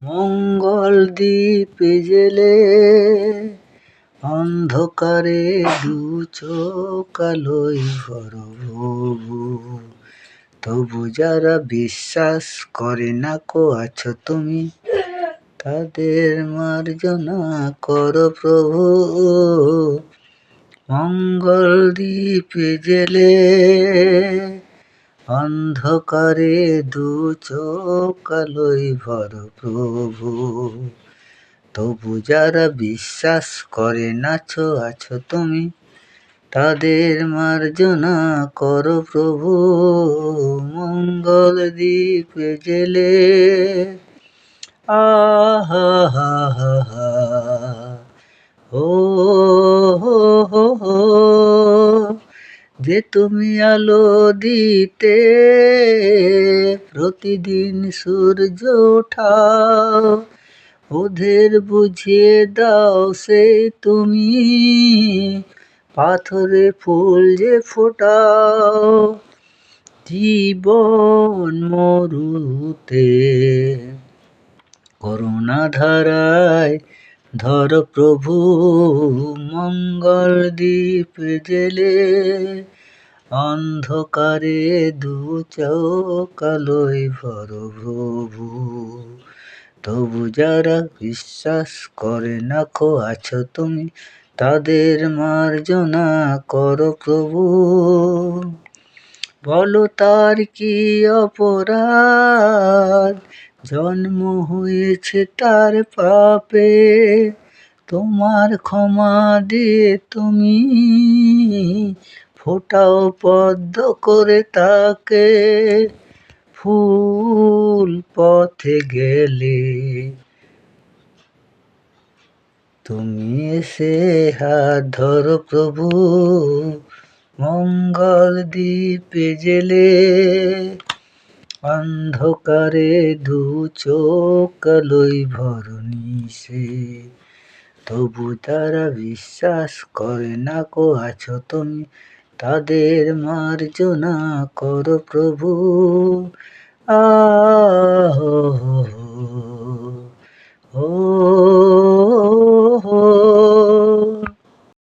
মঙ্গল দ্বীপ জেলে অন্ধকারে দু চোখ আলোয় ভর প্রভু। তবু যারা বিশ্বাস করে না কো আছো তুমি, তাদের মার্জনা করো প্রভু। মঙ্গল দ্বীপ জেলে অন্ধকারে দু চোখ আলোয় ভর প্রভু। তবু যারা বিশ্বাস করে নাছো আছো তুমি, তাদের মার্জনা করো প্রভু। মঙ্গল দ্বীপ জেলে আহা হা হা হা ও হো হো হো, যে তুমি আলো দিতে প্রতিদিন সূর্য ওঠাও, ওদের বুঝিয়ে দাও সেই তুমি পাথরে ফুল যে ফোটাও। জীবন মরুতে করুণা ধারায় ধর প্রভু। মঙ্গল দ্বীপ জেলে অন্ধকারে দু চোখ আলোয় ভর প্রভু। তবু যারা বিশ্বাস করে না কো আছো তুমি, তাদের মার্জনা করো প্রভু। বলো তার কি অপরাধ, জন্ম হয়েছে তার পাপে, তোমার ক্ষমা দিয়ে তুমি ফোটাও পদ্ম করে তাকে। ফুল পথে গেলে তুমি এসে হাত ধরো প্রভু। মঙ্গল দ্বীপ জেলে অন্ধকারে দু চোখ আলোয় ভর নিশে। তবু তারা বিশ্বাস করে না কো আছো তুমি, তাদের মার্জনা করো প্রভু। আহ